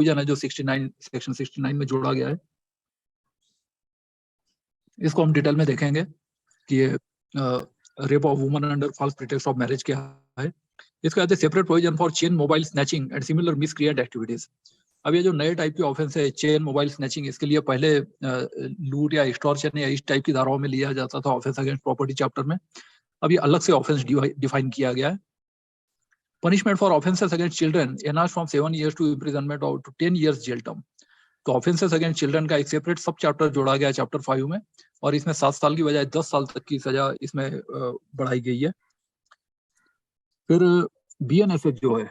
Provision है जो 69 section 69 में जोड़ा गया है, इसको हम डिटेल में देखेंगे कि ये rape of woman under false pretext of marriage क्या है। इसके बाद separate provision for chain mobile snatching and similar miscreant activities. अब ये जो नए टाइप की ऑफेंस है चेन मोबाइल स्नैचिंग, इसके लिए पहले लूट या एक्सटॉर्शन या इस टाइप की धाराओं में लिया जाता था ऑफेंस अगेंस्ट प्रॉपर्टी चैप्टर में। अब ये अलग से ऑफेंस डिफाइन किया गया है। Punishment for offences against children enhanced from 7 years to imprisonment और टू 10 years जेल टर्म। तो ऑफेंसेस अगेंस्ट चिल्ड्रन का एक सेपरेट सब चैप्टर जोड़ा गया है चैप्टर 5 में, और इसमें 7 साल की बजाय 10 साल तक की सजा इसमें बढ़ाई गई है। फिर BNSS जो है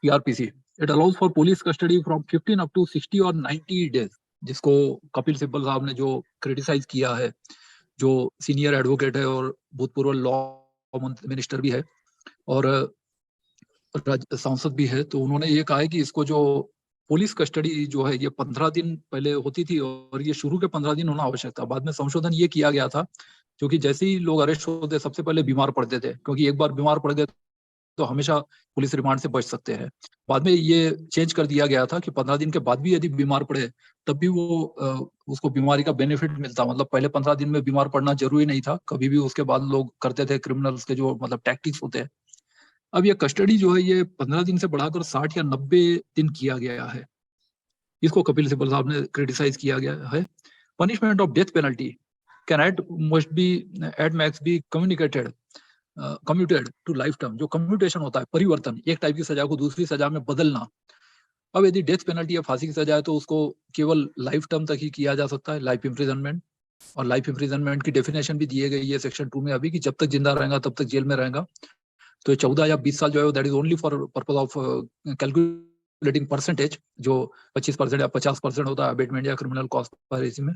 PRPC, it allows for police custody from 15 up to 60 और 90 days, जिसको कपिल सिब्बल साहब ने जो क्रिटिसाइज किया है, जो सीनियर एडवोकेट है और भूतपूर्व लॉ मिनिस्टर भी है और सांसद भी है, तो उन्होंने ये कहा है कि इसको जो पुलिस कस्टडी जो है ये 15 दिन पहले होती थी और ये शुरू के 15 दिन होना आवश्यक था। बाद में संशोधन ये किया गया था क्योंकि जैसे ही लोग अरेस्ट होते सबसे पहले बीमार पड़ते थे, क्योंकि एक बार बीमार पड़ गए तो हमेशा पुलिस रिमांड से बच सकते हैं। बाद में ये चेंज कर दिया गया था कि 15 दिन के बाद भी यदि बीमार पड़े तब भी वो उसको बीमारी का बेनिफिट मिलता। मतलब पहले 15 दिन में बीमार पड़ना जरूरी नहीं था कभी भी, उसके बाद लोग करते थे क्रिमिनल्स के जो मतलब टैक्टिक्स होते हैं। अब ये कस्टडी जो है ये 15 दिन से बढ़ाकर 60 या 90 दिन किया गया है, इसको कपिल सिब्बल साहब ने क्रिटिसाइज किया गया है। Punishment of death penalty can at max be commuted to life term. जो कम्यूटेशन होता है परिवर्तन, एक टाइप की सजा को दूसरी सजा में बदलना। अब यदि डेथ पेनल्टी या फांसी की सजा है तो उसको केवल लाइफ टर्म तक ही किया जा सकता है, लाइफ इम्प्रिजनमेंट। और लाइफ इम्प्रिजनमेंट की डेफिनेशन भी दिए गई है सेक्शन 2 में अभी कि जब तक जिंदा रहेगा तब तक जेल में रहेगा। तो 14 या 20 साल जो है that is only for purpose of calculating percentage, जो 25% या 50% होता है अबेटमेंट या क्रिमिनल कॉस्ट पर। इसमें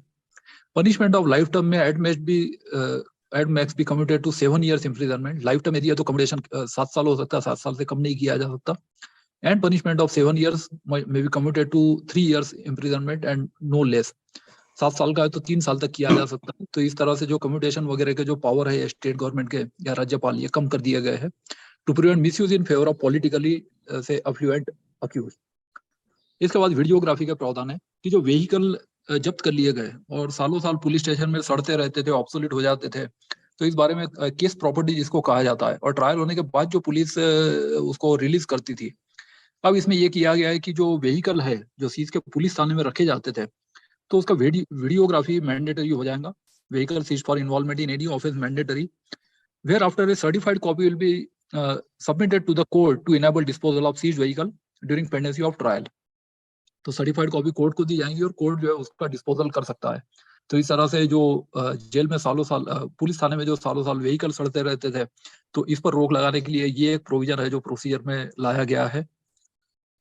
पनिशमेंट ऑफ लाइफ टर्म में at max be commuted to 7 years imprisonment. Life term यदि है तो कम्यूटेशन 7 साल हो सकता है, 7 साल से कम नहीं किया जा सकता। And punishment of 7 years may be commuted to 3 years imprisonment and no less. 7 साल का है तो 3 साल तक किया जा सकता है। तो इस तरह से जो कम्यूटेशन वगैरह के जो पावर है स्टेट गवर्नमेंट के या राज्यपाल, ये कम कर दिए गए हैं to prevent misuse in favour of politically से अफ्लुएंट अक्यूज। इसके बाद वीडियोग्राफी का प्रावधान है कि जो व्हीकल जब्त कर लिए गए और सालों साल पुलिस स्टेशन में सड़ते रहते थे, ऑब्सोलीट हो जाते थे, तो इस बारे में केस प्रॉपर्टी जिसको कहा जाता है, और ट्रायल होने के बाद जो पुलिस उसको रिलीज करती थी। अब इसमें यह किया गया है कि जो व्हीकल है जो सीज के पुलिस थाने में रखे जाते थे, तो उसका वीडियोग्राफी मैंडेटरी हो जाएगा। Vehicle seize for involvement in any offence mandatory, where after a certified copy will be submitted to the court to enable disposal of seized vehicle during pendency of trial. तो certified copy court को दी जाएंगी और court जो है उसका disposal कर सकता है। तो इस तरह से जो जेल में सालों साल पुलिस थाने में जो सालों साल व्हीकल सड़ते रहते थे, तो इस पर रोक लगाने के लिए ये एक प्रोविजन है जो प्रोसीजर में लाया गया है।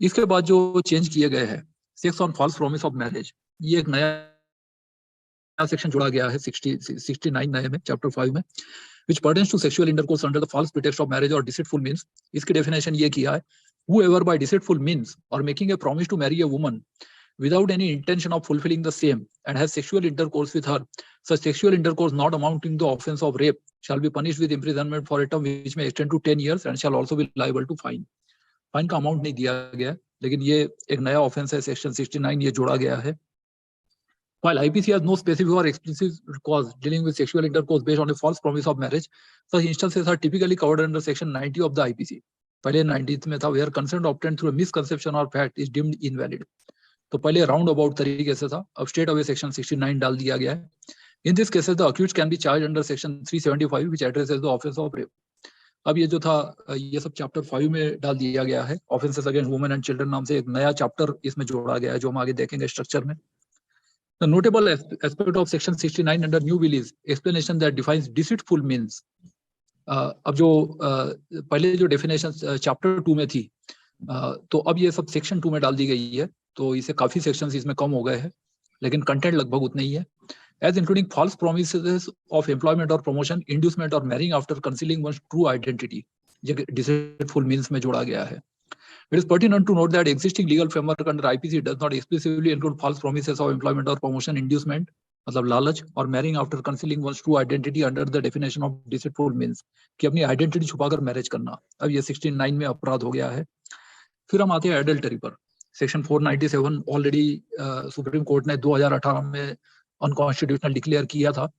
इसके बाद जो चेंज किए गए हैं sex on false promise of marriage, ये एक नया सेक्शन जोड़ा गया है 69 नए में चैप्टर 5 में, which pertains to sexual intercourse under the false pretext of marriage or deceitful means। इसकी डेफिनेशन ये किया है, whoever by deceitful means or making a promise to marry a woman without any intention of fulfilling the same and has sexual intercourse with her, such sexual intercourse not amounting to the offense of rape shall be punished with imprisonment for a term which may extend to 10 years and shall also be liable to fine। Fine का amount नहीं दिया गया, लेकिन ये एक नया offence है, section 69 ये जोड़ा गया है। While IPC has no specific or explicit cause dealing with sexual intercourse based on a false promise of marriage, such instances are typically covered under section 90 of the IPC। पहले 90 में था where consent obtained through a misconception or fact is deemed invalid। तो पहले round about तरीके से था, अब straight away section 69 डाल दिया गया है। In this cases the accused can be charged under section 375 which addresses the offense of rape। अब ये जो था ये सब चैप्टर 5 में डाल दिया गया है। Offences against women and children नाम से एक नया चैप्टर इसमें जोड़ा गया है जो हम आगे देखेंगे स्ट्रक्चर में। The notable aspect of section 69 under new bill is explanation that defines deceitful means। अब जो पहले जो डेफिनेशन चैप्टर 2 में थी, तो अब ये सब सेक्शन 2 में डाल दी गई है, तो इसे काफी सेक्शंस इसमें कम हो गए हैं, लेकिन कंटेंट लगभग उतना ही है। As including false promises of employment or promotion, inducement or marrying after concealing one's true identity, ये deceitful means में जोड़ा गया है। It is pertinent to note that existing legal framework under IPC does not explicitly include false promises of employment or promotion, inducement मतलब लालच, और marrying after concealing one's true identity under the definition of deceitful means कि अपनी identity छुपाकर marriage करना। अब ये 69 में अपराध हो गया है। फिर हम आते हैं एडल्टरी पर। सेक्शन 497 ऑलरेडी सुप्रीम कोर्ट ने 2018 में अनकॉन्स्टिट्यूशनल डिक्लेयर किया था,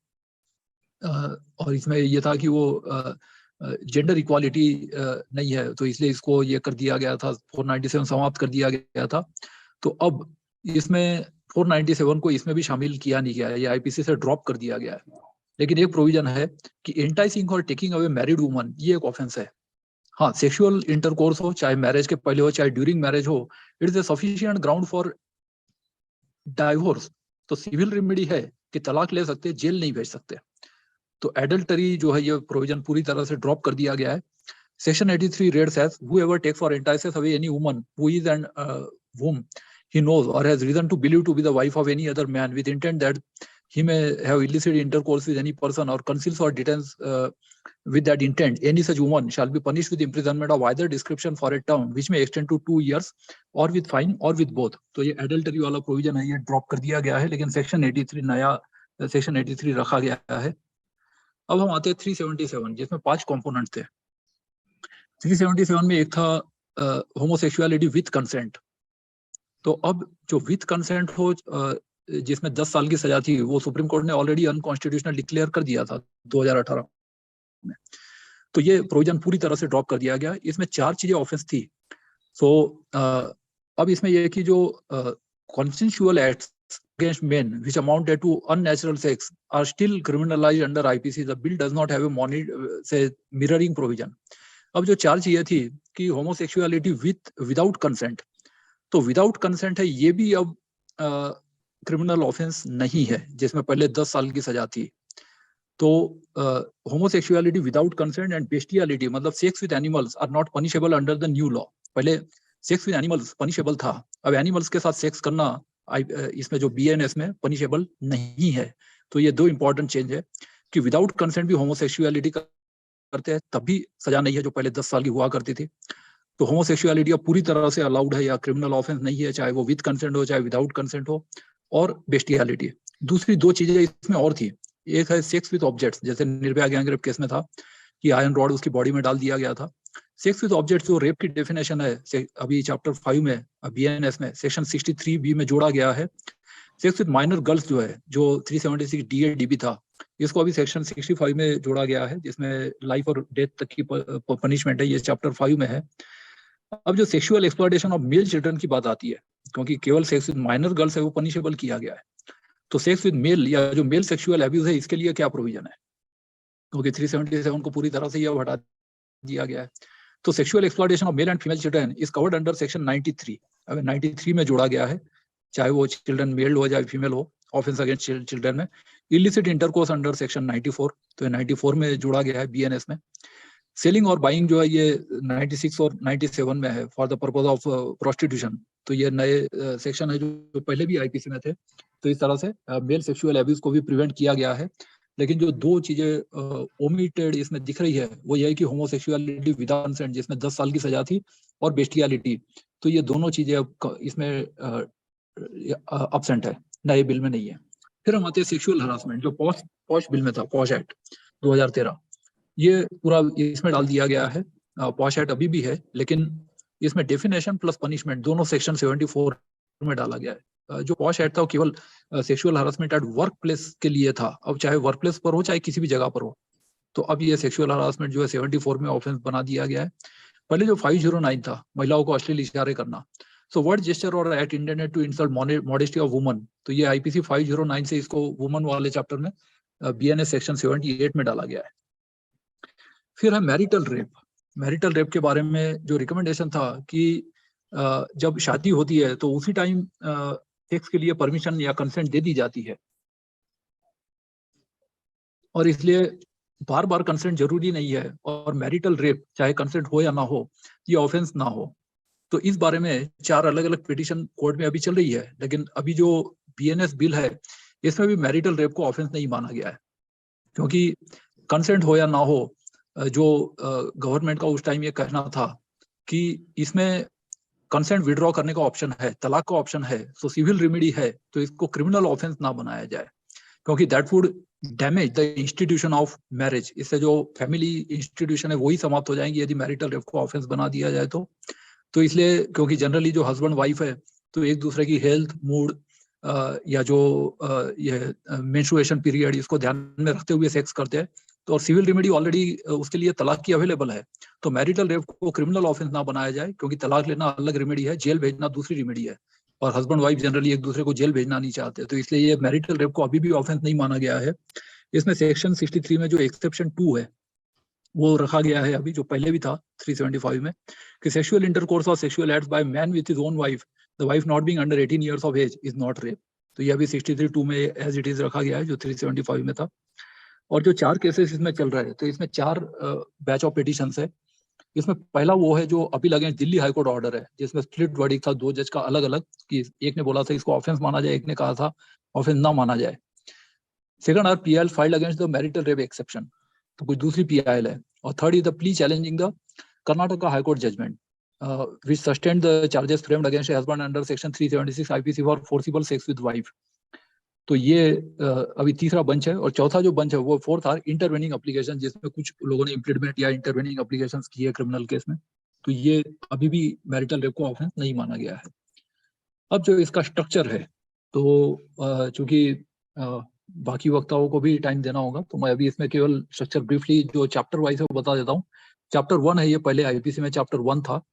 और इसमें ये था कि वो जेंडर इक्वालिटी नहीं है, तो इसलिए इसको ये कर दिया गया था, 497 समाप्त कर दिया गया था। तो अब इसमें 497 को इसमें भी शामिल किया नहीं गया है, ये आईपीसी से ड्रॉप कर दिया गया है। लेकिन एक प्रोविजन है कि एंटाइसिंग और टेकिंग अवे मैरिड वुमन, ये एक ऑफेंस है। हाँ, सेक्सुअल इंटरकोर्स हो, चाहे मैरिज के पहले हो चाहे ड्यूरिंग मैरिज हो, it is a sufficient ground for divorce. तो सिविल रेमेडी है कि तलाक ले सकते, जेल नहीं भेज सकते। तो एडल्टरी जो है ये प्रोविजन पूरी तरह से ड्रॉप कर दिया गया है। Section 83 reads as whoever takes or entices away any woman who is and whom he knows or has reason to believe to be the wife of any other man with intent that he may have illicit intercourse with any person or conceals or detains with that intent any such woman shall be punished with imprisonment of either description for a term which may extend to 2 years or with fine or with both। तो ये adultery वाला provision है, ये drop कर दिया गया है, लेकिन सेक्शन 83 नया सेक्शन 83 रखा गया है। अब हम आते हैं 377, जिसमें 5 कंपोनेंट थे। 377 में एक था होमोसेक्सुअलिटी विथ कंसेंट। तो अब जो विथ कंसेंट हो, जिसमें 10 साल की सजा थी, वो सुप्रीम कोर्ट ने ऑलरेडी अनकॉन्स्टिट्यूशनल डिक्लेयर कर दिया था 2018 में। तो ये प्रोविजन पूरी तरह से ड्रॉप कर दिया गया। इसमें 4 चीजें ऑफेंस थी। सो अब इसमें यह कि जो consensual acts against men which amounted to unnatural sex are still criminalized under IPC. The bill does not have a mirroring provision. अब जो 4 चीजें थी कि होमोसेक्सुअलिटी विदाउट कंसेंट, तो विदाउट कंसेंट है, ये भी अब क्रिमिनल ऑफेंस नहीं है, जिसमें पहले 10 साल की सजा थी। तो homosexuality without consent and bestiality, मतलब sex with animals, are not punishable under the new law. पहले सेक्स विद एनिमल्स पनिशेबल था, अब एनिमल्स के साथ सेक्स करना इसमें जो BNS में पनिशेबल नहीं है। तो ये 2 इंपॉर्टेंट चेंज है कि विदाउट कंसेंट भी होमोसेक्सुअलिटी करते हैं तब भी सजा नहीं है, जो पहले 10 साल की हुआ करती थी। तो होमोसेक्सुअलिटी अब पूरी तरह से अलाउड है या क्रिमिनल ऑफेंस नहीं है, चाहे वो विद कंसेंट हो चाहे विदाउट कंसेंट हो। और बेस्टियलिटी, दूसरी 2 चीजें इसमें और थी। एक है सेक्स विद ऑब्जेक्ट्स, जैसे निर्भया गैंग रेप केस में था कि आयरन रॉड उसकी बॉडी में डाल दिया गया था। सेक्स विद ऑब्जेक्ट्स जो रेप की डेफिनेशन है अभी चैप्टर 5 में BNS में सेक्शन 63B में जोड़ा गया है। सेक्स विद माइनर गर्ल्स जो है, जो 376 DA-DB था, इसको अभी सेक्शन 65 में जोड़ा गया है, जिसमें लाइफ और डेथ तक की पनिशमेंट है, ये चैप्टर 5 में है। अब जो sexual exploitation of male children की बात आती है, क्योंकि केवल सेक्स विद माइनर गर्ल्स है वो पनिशेबल किया गया है, तो सेक्स विद मेल या जो मेल सेक्सुअल एब्यूज है, इसके लिए क्या प्रोविजन है? क्योंकि 377 को पूरी तरह से यह हटा दिया गया है। तो sexual exploitation of male and female children is covered under section 93। अब 93 में जोड़ा गया है, चाहे वो चिल्ड्रन मेल हो चाहे फीमेल हो, ऑफेंस अगेंस्ट चिल्ड्रन में। इलिसिट इंटरकोर्स अंडर सेक्शन 94, तो 94 में जोड़ा गया है BNS में। सेलिंग और बाइंग जो है ये 96 और 97 में है for the purpose of prostitution. तो ये नए सेक्शन है जो पहले भी IPC में थे। तो इस तरह से मेल सेक्सुअल एब्यूज को भी प्रिवेंट किया गया है। लेकिन जो 2 चीजें ओमिटेड इसमें दिख रही है वो यह है कि होमोसेक्सुअलिटी विदाउट कंसेंट, जिसमें 10 साल की सजा थी, और बेस्टियलिटी, तो ये दोनों चीजें अब इसमें एब्सेंट है, नए बिल में नहीं है। फिर हम आते हैं सेक्सुअल हरासमेंट, जो पॉश बिल में था, पॉश एक्ट 2013, ये पूरा इसमें डाल दिया गया है। पॉश एक्ट अभी भी है, लेकिन इसमें डेफिनेशन प्लस पनिशमेंट दोनों सेक्शन 74 में डाला गया है। जो पॉश एक्ट था वो केवल sexual harassment at work place के लिए था। अब चाहे वर्क प्लेस पर हो चाहे किसी भी जगह पर हो, तो अब ये सेक्सुअल हरासमेंट जो है 74 में ऑफेंस बना दिया गया है। पहले जो 509 था, महिलाओं को अश्लील इशारे करना, सो वर्ड जेस्चर और act intended to insult modesty of woman, तो ये IPC 509 से इसको वुमन वाले चैप्टर में BNS सेक्शन 78 में डाला गया है। फिर है मैरिटल रेप। मैरिटल रेप के बारे में जो रिकमेंडेशन था कि जब शादी होती है तो उसी टाइम सेक्स के लिए परमिशन या कंसेंट दे दी जाती है, और इसलिए बार बार कंसेंट जरूरी नहीं है, और मैरिटल रेप चाहे कंसेंट हो या ना हो, ये ऑफेंस ना हो। तो इस बारे में 4 अलग अलग पिटीशन कोर्ट में अभी चल रही है, लेकिन अभी जो BNS बिल है इसमें भी मैरिटल रेप को ऑफेंस नहीं माना गया है, क्योंकि कंसेंट हो या ना हो, जो गवर्नमेंट का उस टाइम ये कहना था कि इसमें कंसेंट विड्रॉ करने का ऑप्शन है, तलाक का ऑप्शन है, सो सिविल रेमेडी है, तो इसको क्रिमिनल ऑफेंस ना बनाया जाए, क्योंकि that would damage the institution of marriage. इससे जो फैमिली इंस्टीट्यूशन है वही समाप्त हो जाएंगी यदि मैरिटल रेप को ऑफेंस बना दिया जाए। तो तो इसलिए क्योंकि जनरली जो हस्बैंड वाइफ है तो एक दूसरे की हेल्थ, मूड या जो ये मेंस्ट्रुएशन पीरियड, इसको ध्यान में रखते हुए सेक्स करते हैं, तो और सिविल रेमेडी ऑलरेडी उसके लिए तलाक की अवेलेबल है, तो मैरिटल रेप को क्रिमिनल ऑफेंस ना बनाया जाए, क्योंकि तलाक लेना अलग रेमेडी है, जेल भेजना दूसरी रेमेडी है, और हस्बैंड वाइफ जनरली एक दूसरे को जेल भेजना नहीं चाहते, तो इसलिए ये मैरिटल रेप को अभी भी ऑफेंस नहीं माना गया है। इसमें सेक्शन 63 में जो एक्सेप्शन 2 है वो रखा गया है अभी, जो पहले भी था 375 में, कि सेक्सुअल इंटरकोर्स और sexual acts by man with his own wife, the wife not being under 18 years of age is not rape. तो ये अभी 63(2) में एज इट इज रखा गया है, जो 375 में था। और जो 4 केसेस इसमें चल रहे हैं, तो इसमें 4 बैच ऑफ पिटिशंस है। इसमें पहला वो है जो appeal against Delhi high court order है, जिसमें स्प्लिट वर्डिक्ट था 2 जज का अलग अलग, कि एक ने बोला था इसको ऑफेंस माना जाए, एक ने कहा था ऑफेंस ना माना जाए। Second are PIL filed against the marital rape exception, तो कुछ दूसरी पीआईएल है। और third is the plea challenging the Karnataka high court judgement which sustained the charges framed against a husband under section 376 IPC for forcible sex with wife। तो ये अभी तीसरा bunch है। और चौथा जो बंच है वो फोर्थ आर इंटरवेनिंग एप्लीकेशन, जिसमें कुछ लोगों ने इम्प्लीमेंट या इंटरवेनिंग एप्लीकेशन की है क्रिमिनल केस में, तो ये अभी भी मैरिटल रेप को ऑफेंस नहीं माना गया है। अब जो इसका स्ट्रक्चर है, तो चूंकि बाकी वक्ताओं को भी टाइम देना होगा, तो मैं अभी इसमें केवल स्ट्रक्चर ब्रीफली जो चैप्टर वाइज है वो बता देता हूँ। चैप्टर 1 है, ये पहले आईपीसी में चैप्टर 1 था।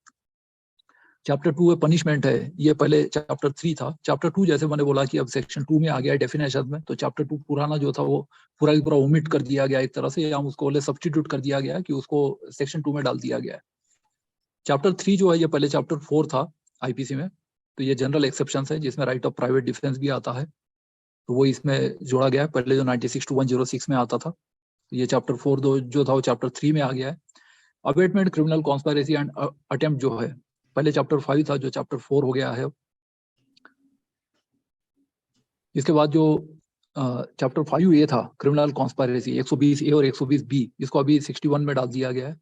चैप्टर 2 है पनिशमेंट है, ये पहले चैप्टर 3 था। चैप्टर 2 जैसे मैंने बोला कि अब सेक्शन 2 में आ गया है डेफिनेशन में, तो चैप्टर 2 पुराना जो था वो पूरा की पूरा ओमिट कर दिया गया एक तरह से, या उसको सब्स्टिट्यूट कर दिया गया कि उसको सेक्शन 2 में डाल दिया गया है। चैप्टर 3 जो है ये पहले चैप्टर 4 था आईपीसी में, तो ये जनरल एक्सेप्शन है जिसमें राइट ऑफ प्राइवेट डिफेंस भी आता है, तो वो इसमें जोड़ा गया है। पहले जो 96 to 106 में आता था, तो ये चैप्टर 4 जो था वो चैप्टर 3 में आ गया है। Abetment criminal conspiracy and attempt जो है पहले चैप्टर 5 था, जो चैप्टर 4 हो गया है। इसके बाद जो चैप्टर 5A था क्रिमिनल कॉन्स्पायरेसी 120A और 120B, इसको अभी 61 में डाल दिया गया है।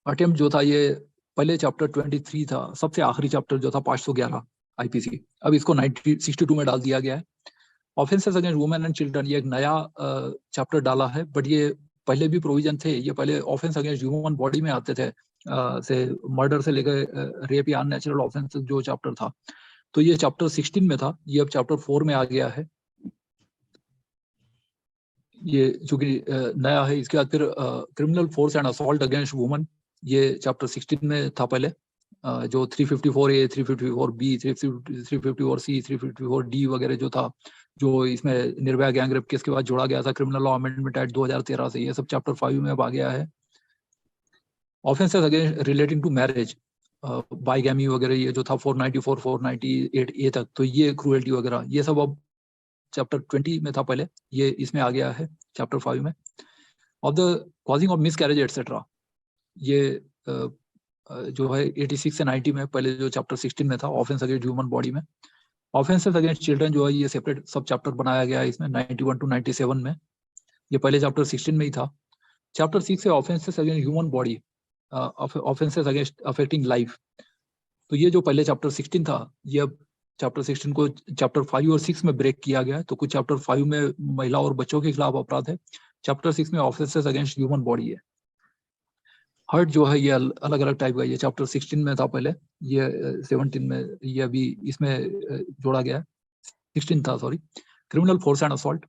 अटेम्प्ट जो था ये पहले चैप्टर 23 था, सबसे आखिरी चैप्टर जो था 511 आईपीसी, अब इसको 62 में डाल दिया गया है। Offences against women and children, ये एक नया चैप्टर डाला है, बट ये पहले भी प्रोविजन थे। ये पहले ऑफेंस अगेंस्ट ह्यूमन बॉडी में आते थे, से मर्डर से लेकर रेप या अननेचुरल ऑफेंस जो चैप्टर था, तो ये चैप्टर 16 में था, ये अब चैप्टर 4 में आ गया है। ये चूंकि नया है। इसके बाद फिर criminal force and assault against woman, ये चैप्टर 16 में था पहले, जो 354A, 354B, 354C, 354D वगैरह जो था, जो इसमें निर्भया गैंग रेप केस के बाद जोड़ा गया था क्रिमिनल लॉ अमेंडमेंट एक्ट 2013 से, ये सब चैप्टर 5 में अब आ गया है। Offences against relating to marriage, bigamy वगैरह ये जो था 494, 498A तक, तो ये क्रूएल्टी वगैरह ये सब अब चैप्टर 20 में था पहले, ये इसमें आ गया है चैप्टर 5 में। Of the causing of miscarriage etcetera, ये जो है 86 से 90 में, पहले जो चैप्टर 16 में था ऑफेंस अगेंस्ट ह्यूमन बॉडी में। ऑफेंसेस अगेंस्ट चिल्ड्रन जो है ये सेपरेट सब चैप्टर बनाया गया है इसमें 91 to 97 में, ये पहले चैप्टर 16 में ही था। चैप्टर 6 है offences against human body, offences against affecting life, तो ये जो पहले चैप्टर 16 था, ये अब चैप्टर 16 को चैप्टर 5 और 6 में ब्रेक किया गया है। तो कुछ चैप्टर 5 में महिला और बच्चों के खिलाफ अपराध है, चैप्टर 6 में ऑफेंसेस अगेंस्ट ह्यूमन बॉडी है। हर्ट जो है ये अलग अलग टाइप का, ये चैप्टर 16 में था पहले, ये 17 में, ये अभी इसमें जोड़ा गया है, 16 था sorry. Criminal force and assault,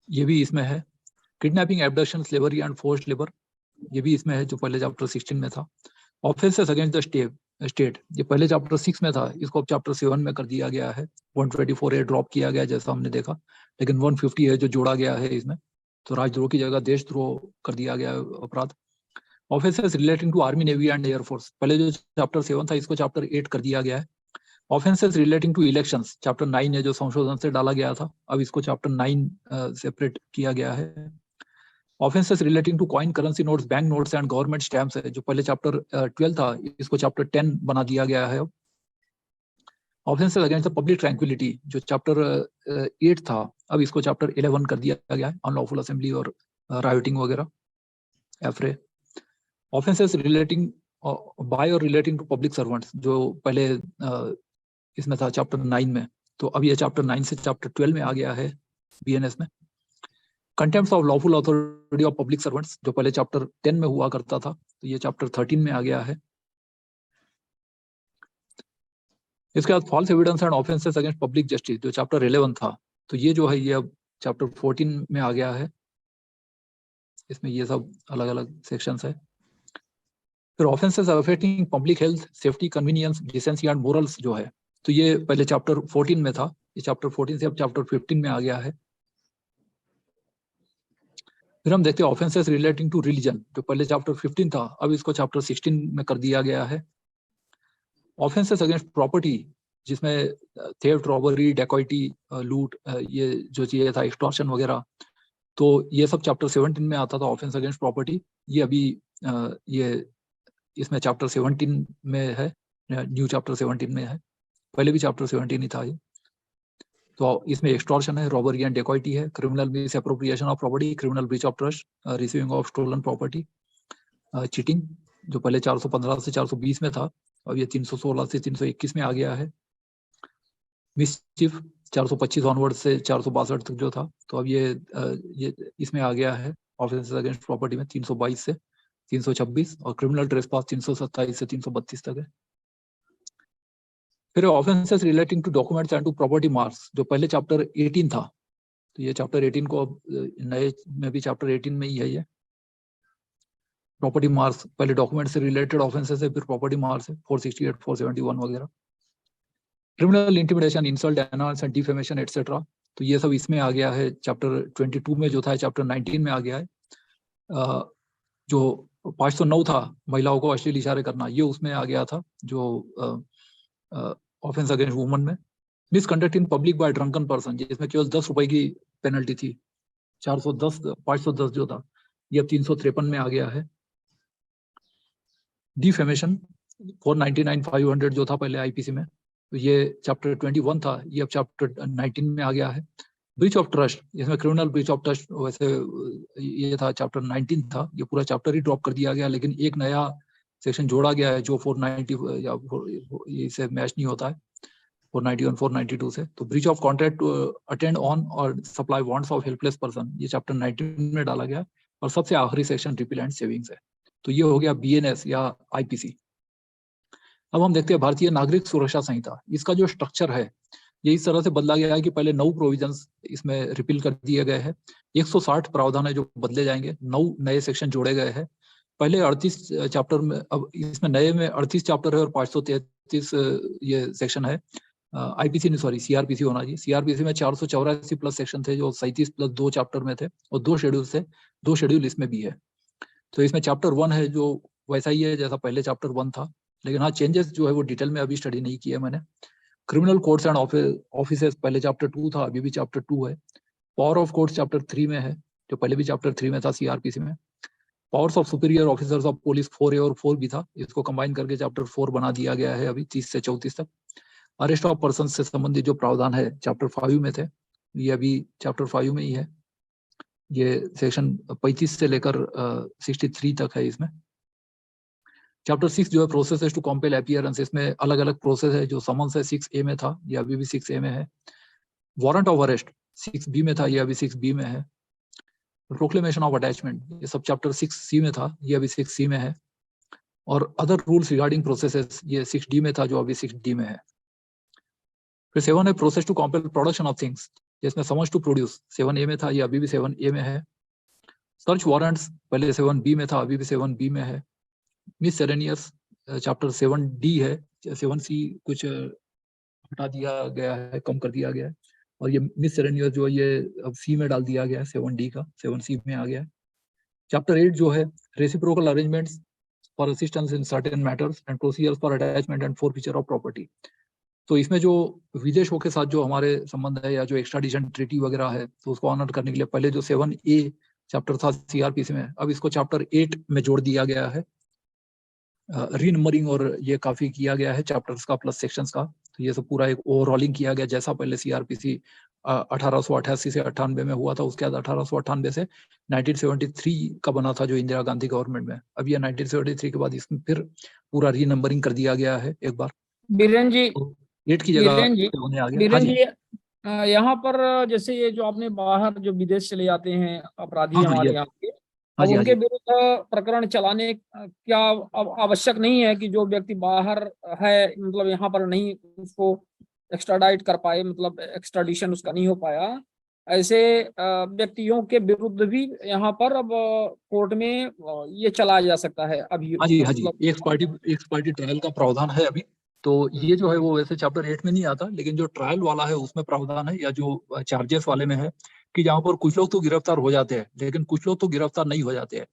ये भी इसमें है। Kidnapping, abduction, slavery and forced labour, ये भी इसमें है, जो पहले चैप्टर 16 में था। ऑफेंसेस अगेंस्ट द स्टेट, ये पहले चैप्टर 6 में था, इसको अब चैप्टर 7 में कर दिया गया है। 124A ड्रॉप किया गया जैसा हमने देखा, लेकिन 150 है जो जोड़ा गया है इसमें, तो राजद्रोह की जगह देशद्रोह कर दिया गया अपराध। Offences relating to army, navy and air force, पहले जो चैप्टर 7 था इसको चैप्टर 8 कर दिया गया है। Offences relating to elections, chapter 9 है जो संशोधन से डाला गया था, अब इसको चैप्टर 9 सेपरेट किया गया है। Offences relating to coin, currency notes, bank notes and government stamps है, जो पहले चैप्टर 12 था, इसको चैप्टर 10 बना दिया गया है। Offences against the public tranquillity, जो चैप्टर 8 था, अब इसको चैप्टर 11 कर दिया गया है, अनलॉफुल असेंबली और रायोटिंग वगैरह, एफरे। ऑफेंसेस रिलेटिंग बाय और रिलेटिंग टू पब्लिक सर्वेंट्स, जो पहले इसमें था चैप्टर 9 में, तो अब ये चैप्टर 9 से चैप्टर 12 में आ गया है बीएनएस में। Contempt of lawful authority of public servants, जो पहले चैप्टर 10 में हुआ करता था, तो ये चैप्टर 13 में आ गया है। इसके बाद false evidence and offences against public justice जो चैप्टर 11 था, तो ये जो है ये अब चैप्टर 14 में आ गया है। इसमें ये सब अलग अलग सेक्शंस है। फिर offences affecting public health, safety, convenience, decency and morals जो है, तो ये पहले चैप्टर 14 में था, ये चैप्टर 14 से अब चैप्टर 15 में आ गया है। फिर हम देखते हैं ऑफेंसेस रिलेटिंग टू रिलीजन, जो पहले चैप्टर 15 था, अब इसको चैप्टर 16 में कर दिया गया है। ऑफेंसेस अगेंस्ट प्रॉपर्टी, जिसमें थेफ्ट, रॉबरी, डेकॉइटी, लूट, ये जो चीजें था, एक्सटॉर्शन वगैरह, तो ये सब चैप्टर 17 में आता था, ऑफेंस अगेंस्ट प्रॉपर्टी। ये अभी ये इसमें चैप्टर 17 में है, न्यू चैप्टर 17 में है, पहले भी चैप्टर 17 ही था ये। तो इसमें एक्सटॉर्शन है, रॉबरी एंड डेकॉइटी है, criminal misappropriation of property, criminal breach of trust, receiving of stolen property, cheating जो पहले 415 से 420 में था, अब ये 316 से 321 में आ गया है। मिसचिफ 425 ऑनवर्ड से 462 तक जो था, तो अब ये इसमें आ गया है ऑफेंसेस अगेंस्ट प्रॉपर्टी में 322 से 326, और क्रिमिनल ट्रेसपास 327 से 332 तक है। फिर offences relating to documents and to property marks, जो पहले चैप्टर 18 था, तो ये चैप्टर 18 को अब नए में भी चैप्टर 18 में ही है ये। प्रॉपर्टी मार्क्स पहले डॉक्यूमेंट से रिलेटेड ऑफेंसेस है, फिर प्रॉपर्टी मार्क्स है 468, 471 वगैरह। Criminal intimidation, insult, enhance and defamation etcetera, तो ये सब इसमें आ गया है चैप्टर 22 में, जो था चैप्टर 19 में आ गया है। जो 509 था महिलाओं को अश्लील इशारे करना, ये उसमें आ गया था, जो ऑफेंस अगेंस्ट वुमन में। Misconduct in public by drunken person, जिसमें केवल 10 रुपए की पेनल्टी थी, 510 जो था, ये अब 353 में आ गया है। डिफेमेशन 499, 500 जो था पहले आईपीसी में, तो ये चैप्टर 21 था, ये अब चैप्टर 19 में आ गया है। ब्रीच ऑफ ट्रस्ट, इसमें क्रिमिनल ब्रीच ऑफ ट्रस्ट, वैसे ये था चैप्टर 19 था, ये पूरा चैप्टर ही ड्रॉप कर दिया गया, लेकिन एक नया सेक्शन जोड़ा गया है जो 490 या इससे मैच नहीं होता है 491, 492 से। तो breach of contract to attend on और supply wants of helpless person, ये चैप्टर 19 में डाला गया। और सबसे आखिरी सेक्शन रिपील एंड सेविंग्स है। तो ये हो गया बीएनएस या आईपीसी। अब हम देखते हैं भारतीय नागरिक सुरक्षा संहिता, इसका जो स्ट्रक्चर है ये इस तरह से बदला गया है कि पहले 9 प्रोविजंस इसमें रिपील कर दिए गए हैं, 160 प्रावधान है जो बदले जाएंगे, 9 नए सेक्शन जोड़े गए हैं। पहले 38 चैप्टर में, अब इसमें नए में 38 चैप्टर है और 533 ये सेक्शन है। आईपीसी नहीं, सॉरी, सीआरपीसी होना चाहिए। सीआरपीसी में 484 प्लस सेक्शन थे, जो 37 प्लस 2 चैप्टर में थे, और 2 शेड्यूल से 2 शेड्यूल इसमें भी है। तो इसमें चैप्टर 1 है जो वैसा ही है जैसा पहले चैप्टर 1 था, लेकिन हाँ चेंजेस जो है वो डिटेल में अभी स्टडी नहीं किया मैंने। क्रिमिनल कोर्ट्स एंड ऑफिसेस, पहले चैप्टर 2 था, अभी भी चैप्टर 2 है। पावर ऑफ कोर्ट्स चैप्टर 3 में है, जो पहले भी चैप्टर 3 में था सीआरपीसी में। Powers of superior officers of police 4A और 4B था, इसको कंबाइन करके चैप्टर 4 बना दिया गया है अभी 30 से 34 तक। अरेस्ट ऑफ पर्सन से संबंधित जो प्रावधान है चैप्टर 5 में थे, ये अभी चैप्टर 5 में ही है। ये सेक्शन 35 से लेकर 63 तक है इसमें। चैप्टर 6 जो है प्रोसेस टू कॉम्पेल अपीयरेंस, इसमें अलग अलग प्रोसेस है। जो समन्स है 6A में था, ये अभी भी 6A में है। वारंट ऑफ अरेस्ट 6B में था, ये अभी 6B में है। प्रोक्लेमेशन ऑफ अटैचमेंट, ये सब चैप्टर 6C में था, ये अभी 6C में है। और अदर रूल्स रिगार्डिंग प्रोसेसेस, ये 6D में था, जो अभी 6D में है। फिर 7 है process to compel production of things, जिसमें समझ टू प्रोड्यूस 7A में था, ये अभी भी 7A में है। सर्च वारंट्स पहले 7B में था, अभी भी 7B में है। मिससेलेनियस चैप्टर 7D है, 7C कुछ हटा दिया गया है, कम कर दिया गया है, और ये मिससेलेनियस जो है ये अब C में डाल दिया गया है, 7D का 7C में आ गया है। चैप्टर 8 जो है reciprocal arrangements for assistance in certain matters and procedures for attachment and forfeiture of property, तो इसमें जो विदेशों के साथ जो हमारे संबंध है या जो एक्स्ट्राडिशन ट्रीटी वगैरह है, तो उसको ऑनर करने के लिए पहले जो 7A चैप्टर था सीआरपीसी में, अब इसको चैप्टर 8 में जोड़ दिया गया है। रीनंबरिंग और ये काफी किया गया है चैप्टर्स का प्लस सेक्शंस का, तो ये सब पूरा एक ओवरऑलिंग किया गया, जैसा पहले सीआरपीसी 1888 से 98 में हुआ था, उसके बाद 1898 से 1973 का बना था जो इंदिरा गांधी गवर्नमेंट में। अब ये 1973 के बाद इसमें फिर पूरा रीनंबरिंग कर दिया गया है एक बार। बीरेन जी, 8 की जगह बीरेन जी, होने आ गया। बीरेन जी, यहाँ पर जैसे ये जो आपने बाहर जो विदेश चले जाते हैं अपराधी हाँ, हमारे ये यहाँ के, हाँ अब जी, हाँ उनके जी। विरुद्ध प्रकरण चलाने क्या अब आवश्यक नहीं है कि जो व्यक्ति बाहर है, मतलब यहाँ पर नहीं उसको एक्स्ट्राडाइट कर पाए, मतलब एक्स्ट्राडिशन उसका नहीं हो पाया, ऐसे व्यक्तियों के विरुद्ध भी यहाँ पर अब कोर्ट में ये चलाया जा सकता है अभी, हाँ जी, हाँ जी, मतलब। एक्स पार्टी ट्रायल का प्रावधान है अभी। तो ये जो है वो वैसे चैप्टर 8 में नहीं आता, लेकिन जो ट्रायल वाला है उसमें प्रावधान है, या जो चार्जेस वाले में है, कि जहाँ पर कुछ लोग तो गिरफ्तार हो जाते हैं लेकिन कुछ लोग तो गिरफ्तार नहीं हो जाते हैं,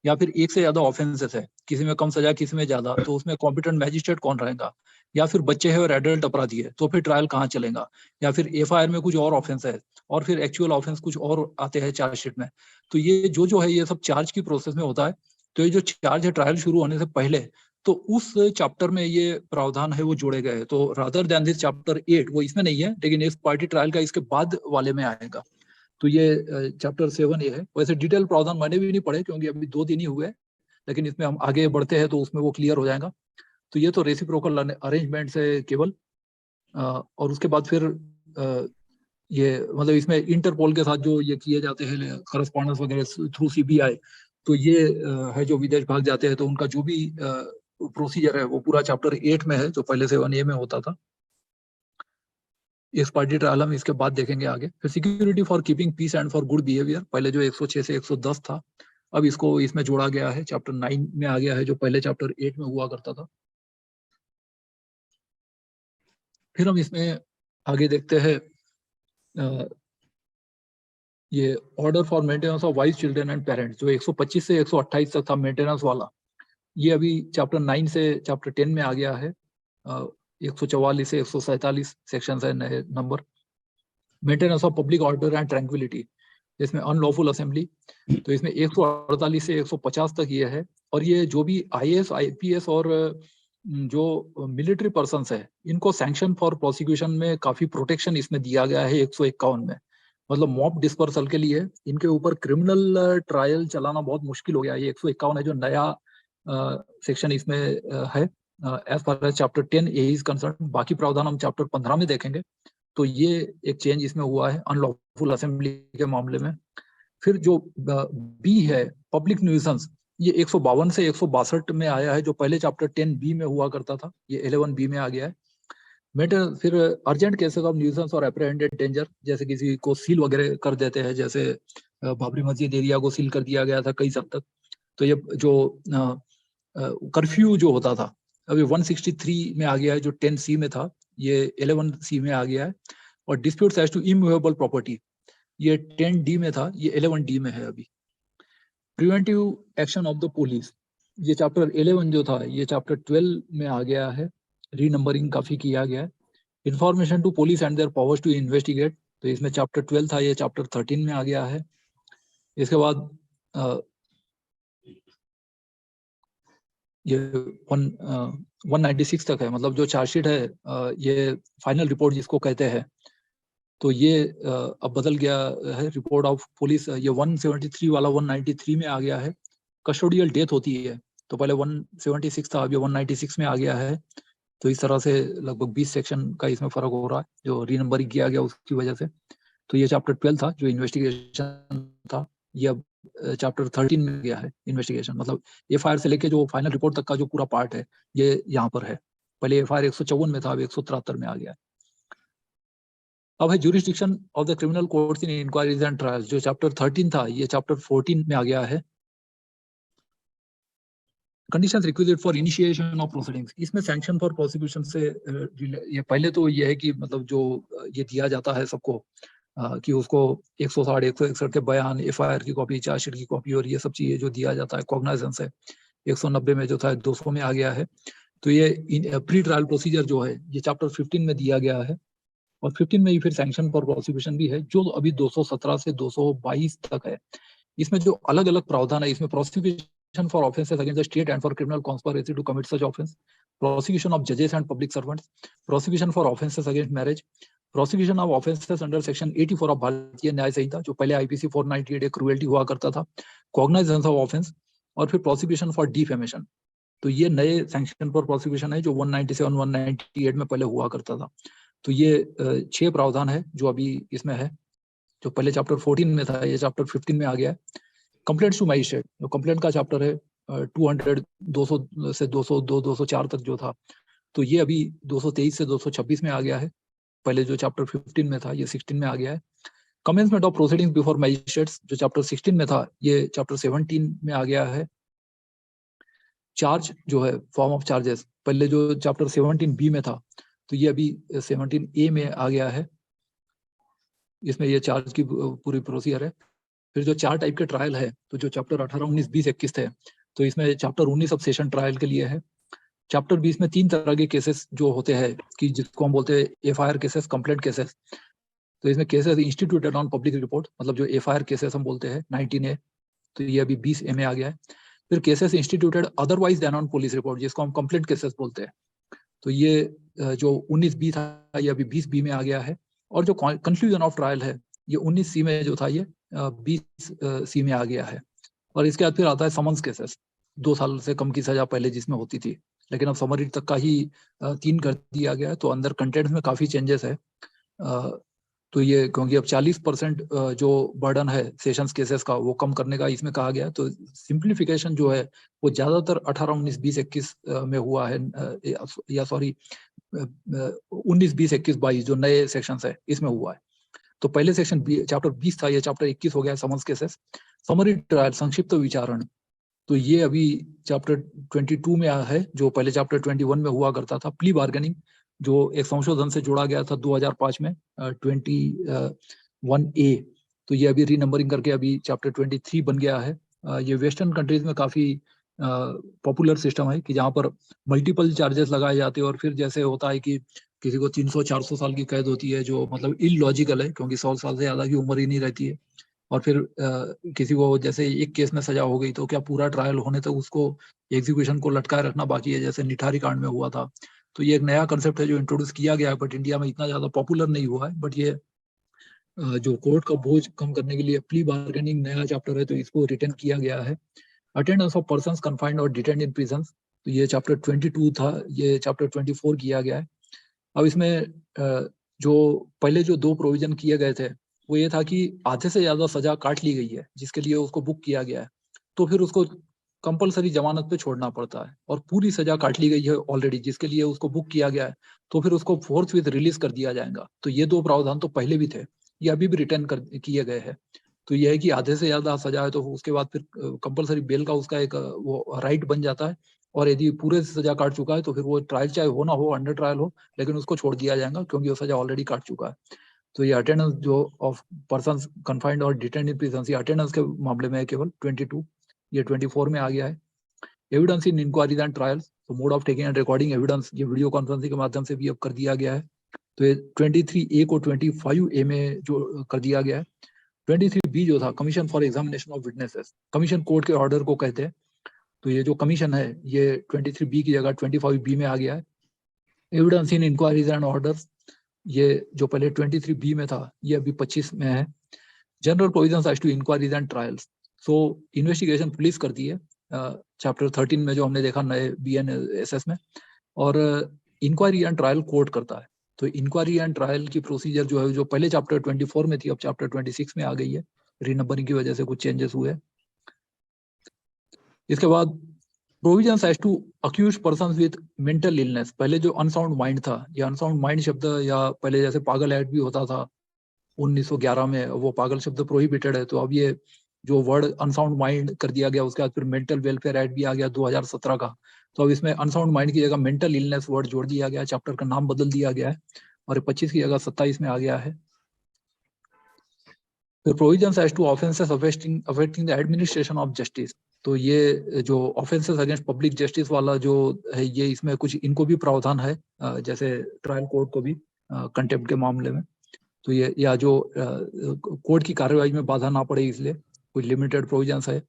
या फिर एक से ज्यादा ऑफेंसेस है, किसी में कम सजा किसी में ज्यादा, तो उसमें कॉम्पिटेंट मैजिस्ट्रेट कौन रहेगा, या फिर बच्चे हैं और एडल्ट अपराधी है तो फिर ट्रायल कहाँ चलेगा, या फिर एफआईआर में कुछ और ऑफेंस है और फिर एक्चुअल ऑफेंस कुछ और आते हैं चार्जशीट में। तो ये जो है ये सब चार्ज की प्रोसेस में होता है। तो ये जो चार्ज है ट्रायल शुरू होने से पहले, तो उस चैप्टर में ये प्रावधान है वो जोड़े गए हैं। तो रादर देन दिस चैप्टर 8 वो इसमें नहीं है, लेकिन इस पार्टी ट्रायल का इसके बाद वाले में आएगा। तो ये चैप्टर 7 ये है। वैसे डिटेल प्रावधान मैंने भी नहीं पढ़े क्योंकि अभी 2 दिन ही हुए हैं, लेकिन इसमें हम आगे बढ़ते हैं तो उसमें वो क्लियर हो जाएगा। तो ये तो रेसिप्रोकल अरेंजमेंट से केवल, और उसके बाद फिर ये मतलब इसमें इंटरपोल के साथ जो ये किए जाते हैं करस्पॉन्डेंस वगैरह थ्रू सीबीआई, तो ये है जो विदेश भाग जाते हैं तो उनका जो भी प्रोसीजर है वो पूरा चैप्टर 8 में है, जो पहले से 1A में होता था। इस पार्टी ट्रायल हम इसके बाद देखेंगे आगे। फिर security for keeping peace and for good behaviour, पहले जो 106 से 110 था, अब इसको इसमें जोड़ा गया है, चैप्टर 9 में आ गया है, जो पहले चैप्टर 8 में हुआ करता था। फिर हम इसमें आगे देखते हैं ये order for maintenance of vice children and parents, जो 125 से 128 तक था मेंटेनेंस वाला, ये अभी चैप्टर 9 से चैप्टर 10 में आ गया है। 144 से 147 सेक्शन है नए number. Maintenance of public order and tranquillity, इसमें अनलॉफुल असेंबली, तो इसमें 148 से 150 तक ये है। और ये जो भी आईएएस आईपीएस और जो मिलिट्री पर्सन्स है, इनको सैंक्शन फॉर प्रोसिक्यूशन में काफी प्रोटेक्शन इसमें दिया गया है 151 में। मतलब मॉब डिस्पर्सल के लिए इनके ऊपर क्रिमिनल ट्रायल चलाना बहुत मुश्किल हो गया। ये 151 है जो नया सेक्शन इसमें है as far as chapter 10 A is concern. बाकी प्रावधान हम चैप्टर 15 में देखेंगे। तो ये एक चेंज इसमें हुआ है अनलॉफुल असेंबली के मामले में। फिर जो बी है पब्लिक न्यूसेंस, ये 152 से 162 में आया है, जो पहले चैप्टर 10 बी में हुआ करता था, ये 11 बी में आ गया है। मैटर फिर अर्जेंट केसेस ऑफ न्यूसेंस और एप्रहेंडेड डेंजर, जैसे किसी को सील वगैरह कर देते हैं, जैसे बाबरी मस्जिद एरिया को सील कर दिया गया था कई साल तक। तो ये जो कर्फ्यू जो होता था, अभी 163 में आ गया है, जो 10 सी में था ये 11 सी में आ गया है। और disputes as to immovable property, ये 10 डी में था, ये 11 डी में है अभी। Preventive action of the police, ये चैप्टर 11 जो था ये चैप्टर 12 में आ गया है, रीनंबरिंग काफी किया गया है। Information to police and their powers to investigate, तो इसमें चैप्टर 12 था, ये चैप्टर 13 में आ गया है। इसके बाद ये 196 तक है, मतलब जो चार्जशीट है ये फाइनल रिपोर्ट जिसको कहते हैं, तो ये अब बदल गया है रिपोर्ट ऑफ पुलिस। ये 173 वाला 193 में आ गया है। कस्टोडियल डेथ होती है, तो पहले 176 था, अब ये 196 में आ गया है। तो इस तरह से लगभग 20 सेक्शन का इसमें फर्क हो रहा है, जो रीनंबरिंग किया गया उसकी वजह से। तो ये चैप्टर 12 था जो इन्वेस्टिगेशन था, ये अब चैप्टर 13 में गया है इन्वेस्टिगेशन। मतलब एफआईआर से लेके जो फाइनल रिपोर्ट तक का जो पूरा पार्ट है ये यहाँ पर है। पहले एफआईआर 154 में था, अब 173 में आ गया है। अब है jurisdiction of the criminal courts in inquiries and trials, जो चैप्टर 13 था ये चैप्टर 14 में आ गया है। Conditions requisite for initiation of proceedings, इसमें सैंक्शन फॉर प्रोसिक्यूशन से ये पहले तो ये है कि मतलब जो ये दिया जाता है सबको कि उसको 160 161 के बयान, एफआईआर की कॉपी, चार्जशीट की कॉपी और ये सब चीजें जो दिया जाता है कॉग्नाइजेंस है, 190 में जो था 200 में आ गया है। तो ये प्री ट्रायल प्रोसीजर जो है ये चैप्टर 15 में दिया गया है। और 15 में ही फिर सैंक्शन फॉर प्रोसिक्यूशन भी है, जो अभी 217 से 222 तक है। इसमें जो अलग अलग प्रावधान है, इसमें prosecution for offences against the state and for criminal conspiracy to commit such offence, prosecution of जजेस and public servants, prosecution for offences against marriage, prosecution of offences under section 84 of Bharatiya Nyaya संहिता, जो पहले आईपीसी 498 क्रूएल्टी हुआ करता था, कॉग्नाइजेंस of offence, और फिर prosecution for defamation. तो ये नए सैंक्शन फॉर प्रोसिक्यूशन है जो 197 198 में पहले हुआ करता था। तो ये 6 प्रावधान है जो अभी इसमें है, जो पहले चैप्टर 14 में था ये चैप्टर 15 में आ गया है। कंप्लेंट्स टू मजिस्ट्रेट, जो कंप्लेंट का चैप्टर है 200 200 से 202 204 तक जो था, तो ये अभी 223 से 226 में आ गया है। पहले जो चैप्टर 15 में था ये 16 में आ गया है। Commencement of proceedings before magistrates जो चैप्टर 16 में था ये चैप्टर 17 में आ गया है। चार्ज जो है, फॉर्म ऑफ चार्जेस, पहले जो चैप्टर 17B में था तो ये अभी 17A में आ गया है। इसमें ये चार्ज की पूरी प्रोसीजर है। फिर जो 4 टाइप के ट्रायल है, तो जो चैप्टर 18, 19, 20, 21 थे, तो इसमें चैप्टर 19 अब सेशन ट्रायल के लिए है। चैप्टर 20 में 3 तरह के केसेस जो होते हैं कि जिसको हम बोलते हैं FIR केसेस, कंप्लेंट केसेस। तो इसमें cases instituted on public report, मतलब जो FIR केसेस हम बोलते हैं 19A, तो ये अभी 20A में आ गया है। फिर cases instituted otherwise then on police report, जिसको हम कंप्लेंट केसेस बोलते हैं, तो ये जो 19B था ये अभी 20B में आ गया है। और जो कंक्लूजन ऑफ ट्रायल है ये 19C में जो था ये 20C में आ गया है। और इसके बाद फिर आता है समन्स केसेस, 2 साल से कम की सजा पहले जिसमें होती थी, लेकिन अब समरी तक का ही 3 कर दिया गया है। तो अंदर कंटेंट्स में काफी चेंजेस है। तो ये क्योंकि अब 40% जो बर्डन है सेशंस केसेस का वो कम करने का इसमें कहा गया है, तो सिंप्लीफिकेशन जो है वो ज्यादातर 18, 19, 20, 21 में हुआ है, या सॉरी 19, 20, 21, 22 जो नए सेक्शंस है इसमें हुआ है। तो पहले सेक्शन चैप्टर 20 था, ये चैप्टर 21 हो गया समन्स केसेस। समरी ट्रायल, संक्षिप्त विचारण, तो ये अभी चैप्टर 22 में है, जो पहले चैप्टर 21 में हुआ करता था। प्ली बार्गेनिंग जो एक संशोधन से जोड़ा गया था 2005 में 21A, तो ये अभी रीनंबरिंग करके अभी चैप्टर 23 बन गया है। ये वेस्टर्न कंट्रीज में काफी पॉपुलर सिस्टम है कि जहाँ पर मल्टीपल चार्जेस लगाए जाते हैं, और फिर जैसे होता है कि किसी को 300-400 साल की कैद होती है, जो मतलब इलॉजिकल है क्योंकि 100 साल से ज्यादा की उम्र ही नहीं रहती है। और फिर किसी को जैसे एक केस में सजा हो गई तो क्या पूरा ट्रायल होने तक उसको एग्जीक्यूशन को लटकाए रखना बाकी है, जैसे निठारी कांड में हुआ था। तो ये एक नया कंसेप्ट है जो इंट्रोड्यूस किया गया है, बट इंडिया में इतना ज्यादा पॉपुलर नहीं हुआ है। बट ये जो कोर्ट का बोझ कम करने के लिए प्ली बार्गेनिंग नया चैप्टर है, तो इसको रिटेन किया गया है। अटेंडेंस ऑफ पर्सन्स कन्फाइंड और डिटेन्ड इन प्रिजन्स, तो ये चैप्टर 22 था, ये चैप्टर 24 किया गया है। अब इसमें जो पहले जो 2 प्रोविजन किए गए थे वो ये था कि आधे से ज्यादा सजा काट ली गई है जिसके लिए उसको बुक किया गया है, तो फिर उसको कंपलसरी जमानत पे छोड़ना पड़ता है। और पूरी सजा काट ली गई है ऑलरेडी जिसके लिए उसको बुक किया गया है, तो फिर उसको फोर्स विद रिलीज कर दिया जाएगा। तो ये 2 प्रावधान तो पहले भी थे, ये अभी भी रिटर्न कर किए गए हैं। तो ये है कि आधे से ज्यादा सजा है तो उसके बाद फिर कंपलसरी बेल का उसका एक वो राइट बन जाता है। और यदि पूरे सजा काट चुका है तो फिर वो ट्रायल चाहे हो ना हो, अंडर ट्रायल हो, लेकिन उसको छोड़ दिया जाएगा क्योंकि वो सजा ऑलरेडी काट चुका है। तो ये अटेंडेंस जो ऑफ पर्सन्स कन्फाइंड और डिटेन्ड इन प्रिजन, ये अटेंडेंस के मामले में है केवल 22, ये 24 में आ गया है। Evidence in inquiries and trials, तो mode of taking and recording evidence ये वीडियो कॉन्फ्रेंसिंग के माध्यम से भी अब कर दिया गया है। तो ये 23A को 25A में जो कर दिया गया है। 23B जो था commission for examination of witnesses, commission court के ऑर्डर को कहते हैं। तो ये जो कमीशन है ये 23B की जगह 25B में आ गया है। Evidence in inquiries and orders, ये जो पहले 23B में था ये अभी 25 में है। General provisions as to inquiries and trials, so investigation police करती है चैप्टर 13 में जो हमने देखा नए BNSS में, और इंक्वायरी एंड ट्रायल कोर्ट करता है। तो इंक्वायरी एंड ट्रायल की प्रोसीजर जो है जो पहले चैप्टर 24 में थी अब चैप्टर 26 में आ गई है, रीनंबरिंग की वजह से कुछ चेंजेस हुए। इसके बाद provisions as to accused persons with mental illness, पहले जो अनसाउंड माइंड था, ये अनसाउंड माइंड शब्द, या पहले जैसे पागल एक्ट भी होता था 1911 में, वो पागल शब्द प्रोहिबिटेड है, तो अब ये जो वर्ड अनसाउंड माइंड कर दिया गया, उसके बाद फिर मेंटल वेलफेयर एक्ट भी आ गया 2017 का। तो अब इसमें अनसाउंड माइंड की जगह मेंटल इलनेस वर्ड जोड़ दिया गया, चैप्टर का नाम बदल दिया गया है, और 25 की जगह 27 में आ गया है। फिर provisions as to offences affecting the administration of justice, तो ये जो ऑफेंसेस अगेंस्ट पब्लिक जस्टिस वाला जो है ये इसमें कुछ इनको भी प्रावधान है, जैसे ट्रायल कोर्ट को भी कंटेम्प्ट के मामले में। तो ये या जो कोर्ट की कार्यवाही में बाधा ना पड़े इसलिए कुछ लिमिटेड प्रोविजंस है,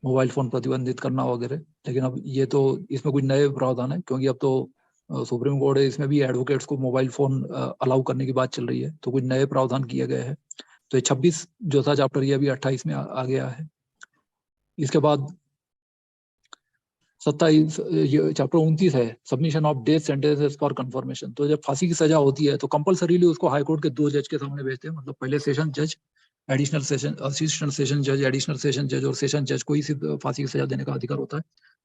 मोबाइल फोन प्रतिबंधित करना वगैरह। लेकिन अब ये तो इसमें कुछ नए प्रावधान है क्योंकि अब तो सुप्रीम कोर्ट है, इसमें भी एडवोकेट्स को मोबाइल फोन अलाउ करने की बात चल रही है, तो कुछ नए प्रावधान किए गए हैं। तो ये 26 जो था चैप्टर ये अभी 28 में आ गया है। इसके बाद 27 ये चैप्टर 29 है, submission of death sentences for confirmation. तो जब फांसी की सजा होती है तो कंपलसरीली उसको हाई कोर्ट के 2 जज के सामने भेजते हैं, मतलब पहले सेशन जज एडिशनल सेशन, असिस्टेंट सेशन जज, एडिशनल सेशन जज और सेशन जज को ही सिर्फ फांसी की सजा देने का अधिकार होता है,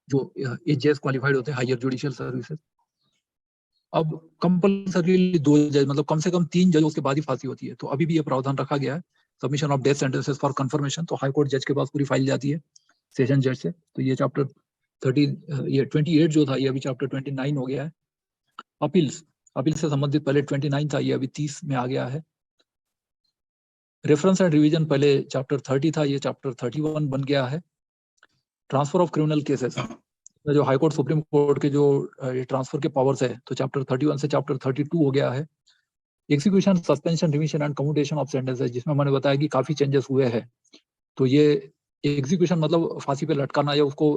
जो एचजेएस क्वालिफाइड होते हैं, हायर जुडिशियल सर्विसेज। अब कंपल्सरी 2 जज, मतलब कम से कम 3 जजों के बाद ही फांसी होती है। तो अभी भी ये प्रावधान रखा गया है, submission of death sentences for confirmation. तो हाई कोर्ट जज के पास पूरी फाइल जाती है सेशन जज से। तो ये चैप्टर 28 जो था, ये अभी चैप्टर 29 हो गया है। अपील्स, अपील से संबंधित पहले 29 था, ये अभी 30 में आ गया है। रेफरेंस एंड रिवीजन पहले चैप्टर 30 था, ये चैप्टर 31 बन गया है। ट्रांसफर ऑफ क्रिमिनल केसेस, जो हाई कोर्ट सुप्रीम कोर्ट के जो ट्रांसफर के पावर्स है, तो चैप्टर 31 से चैप्टर 32 हो गया है। Execution, suspension, remission and commutation of sentences, जिसमें मैंने बताया कि काफी चेंजेस हुए हैं। तो ये एग्जीक्यूशन मतलब फांसी पे लटकाना या उसको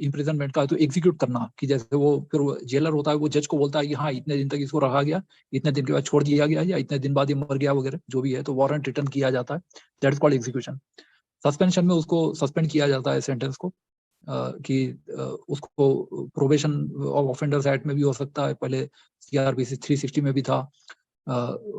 इम्प्रिजनमेंट का, तो एग्जीक्यूट करना, कि जैसे वो फिर जेलर होता है, वो जज को बोलता है कि हाँ इतने दिन तक इसको रखा गया, इतने दिन के बाद छोड़ दिया गया, या इतने दिन बाद ये मर गया वगैरह जो भी है, तो वारंट रिटर्न किया जाता है, that is called execution. Suspension में उसको सस्पेंड किया जाता है सेंटेंस को, कि उसको प्रोबेशन ऑफ ऑफेंडर्स एक्ट में भी हो सकता है, पहले सीआरपीसी 360 में भी था,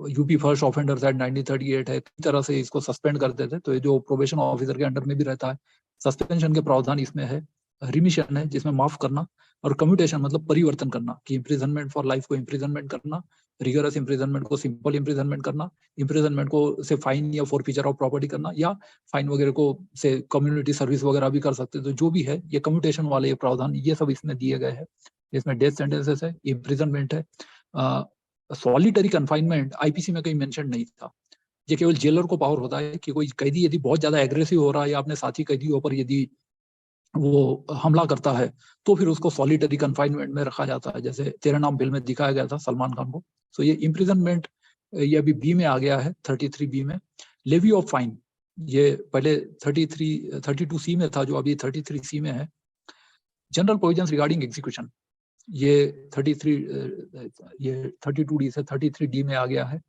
यूपी फर्स्ट ऑफेंडर्स एक्ट 1938 है, इस तरह से इसको सस्पेंड करते थे। तो ये जो प्रोबेशन ऑफिसर के अंडर में भी रहता है। सस्पेंशन के प्रावधान इसमें है। रिमिशन है जिसमें माफ करना, और कम्यूटेशन मतलब परिवर्तन करना, कि इम्प्रिजनमेंट फॉर लाइफ को इम्प्रिजनमेंट करना, रिगरस इम्प्रिजनमेंट को सिंपल इम्प्रिजनमेंट करना, इम्प्रिजनमेंट को से फाइन या फॉरफीचर ऑफ प्रॉपर्टी करना, या फाइन वगैरह को से कम्युनिटी सर्विस वगैरह भी कर सकते हैं। तो जो भी है ये कम्यूटेशन वाले ये प्रावधान, ये सब इसमें दिए गए हैं। इसमें डेथ सेंटेंसेस है, इम्प्रिजनमेंट है। सॉलिटरी कन्फाइनमेंट आईपीसी में कहीं मेंशन नहीं था। ये केवल जेलर को पावर होता है कि कोई कैदी यदि बहुत ज्यादा एग्रेसिव हो रहा है, या अपने साथी कैदियों पर यदि वो हमला करता है, तो फिर उसको सॉलिटरी कन्फाइनमेंट में रखा जाता है, जैसे तेरे नाम बिल में दिखाया गया था सलमान खान को। सो ये इम्प्रिजनमेंट ये अभी बी में आ गया है, 33 बी में। लेवी ऑफ फाइन, ये पहले 32 सी में था, जो अभी 33 सी में है। जनरल प्रोविजंस रिगार्डिंग एग्जीक्यूशन, ये 32 डी से 33 डी में आ गया है।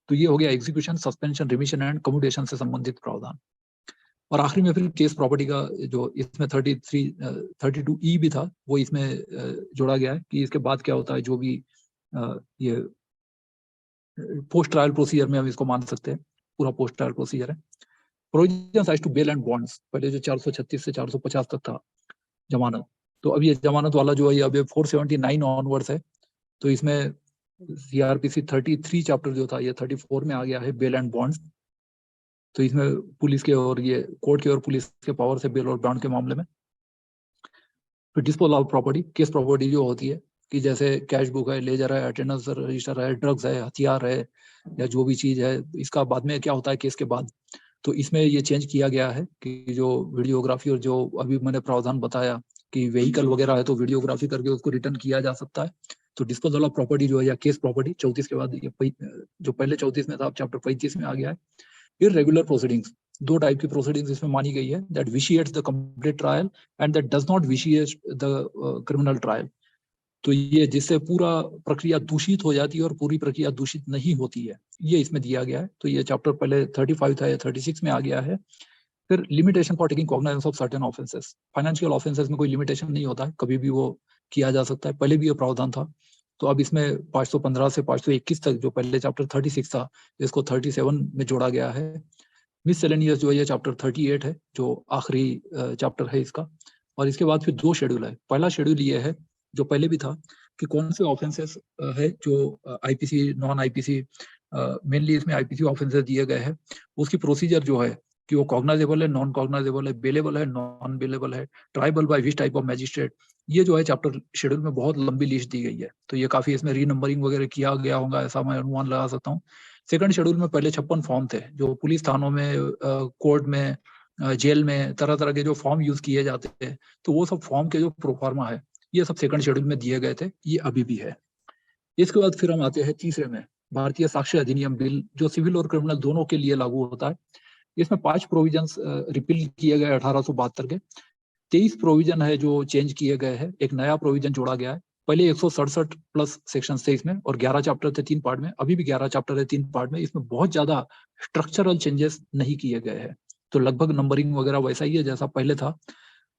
तो ये हो गया execution, suspension, remission and commutation से संबंधित प्रावधान। और आखिरी में फिर केस प्रॉपर्टी का, जो इसमें 32 ई भी था, वो इसमें जोड़ा गया है, कि इसके बाद क्या होता है, जो भी ये पोस्ट ट्रायल प्रोसीजर में हम इसको मान सकते हैं, पूरा पोस्ट ट्रायल प्रोसीजर है। Provisions as to bail and bonds, पहले जो 436 से 450 तक था जमानत, तो अब ये जमानत वाला जो है, ये अब 479 ऑनवर्ड्स है। तो इसमें सीआरपीसी 33 चैप्टर जो था, ये 34 में आ गया है, बेल एंड बॉन्ड्स। तो इसमें पुलिस के और ये कोर्ट के और पुलिस के पावर से बेल और बॉन्ड के मामले में। फिर disposal of property, case property जो होती है, कि जैसे कैश बुक है, लेजर है, अटेंडेंस रजिस्टर है, ड्रग्स है, हथियार है, या जो भी चीज है, इसका बाद में क्या होता है केस के बाद। तो इसमें ये चेंज किया गया है कि जो वीडियोग्राफी, और जो अभी मैंने प्रावधान बताया कि व्हीकल वगैरह है, तो वीडियोग्राफी करके उसको रिटर्न किया जा सकता है। तो डिस्पोजल ऑफ प्रॉपर्टी जो है, या केस प्रॉपर्टी 34 के बाद, ये जो पहले 34 में था, अब चैप्टर 35 में आ गया है। इर्रेगुलर प्रोसीडिंग्स, 2 टाइप की प्रोसीडिंग्स इसमें मानी गई है, that vitiates the complete trial and that does not vitiate the criminal trial. तो ये जिससे पूरा प्रक्रिया दूषित हो जाती है और पूरी प्रक्रिया दूषित नहीं होती है, ये इसमें दिया गया है। तो ये चैप्टर पहले 35 था, या 36 में आ गया है। फिर limitation for taking cognizance of certain offences, financial offences में कोई लिमिटेशन नहीं होता है, कभी भी वो किया जा सकता है, पहले भी ये प्रावधान था। तो अब इसमें 515 से 521 तक, जो पहले चैप्टर 36 था, इसको 37 में जोड़ा गया है। मिससेलेनियस जो है, ये चैप्टर 38 है, जो आखिरी चैप्टर है इसका। और इसके बाद फिर 2 शेड्यूल है। पहला शेड्यूल ये है, जो पहले भी था, कि कौन से ऑफेंसेस है जो आईपीसी, नॉन आईपीसी, मेनली इसमें आईपीसी ऑफेंसेस दिए गए हैं, उसकी प्रोसीजर जो है, कि वो कॉग्नाइजेबल है, नॉन कॉग्नाइजेबल है, बेलेबल है, नॉन बेलेबल है, tribal by which type of magistrate, ये जो है चैप्टर शेड्यूल में बहुत लंबी लिस्ट दी गई है। तो ये काफी इसमें रीनंबरिंग वगैरह किया गया होगा, ऐसा मैं अनुमान लगा सकता हूँ। सेकंड शेड्यूल में पहले 56 फॉर्म थे, जो पुलिस थानों में, कोर्ट में, जेल में तरह तरह के जो फॉर्म यूज किए जाते थे, तो वो सब फॉर्म के जो प्रोफार्मा है, ये सब सेकंड शेड्यूल में दिए गए थे, ये अभी भी है। इसके बाद फिर हम आते हैं तीसरे में, भारतीय साक्ष्य अधिनियम बिल, जो सिविल और क्रिमिनल दोनों के लिए लागू होता है। इसमें 5 प्रोविजंस रिपील किए गए 1872 के। 23 प्रोविजन है जो चेंज किए गए हैं, एक नया प्रोविजन जोड़ा गया है। पहले 167 प्लस सेक्शन थे इसमें, और 11 चैप्टर थे 3 पार्ट में, अभी भी 11 चैप्टर है 3 पार्ट में। इसमें बहुत ज्यादा स्ट्रक्चरल चेंजेस नहीं किए गए हैं, तो लगभग नंबरिंग वगैरह वैसा ही है जैसा पहले था।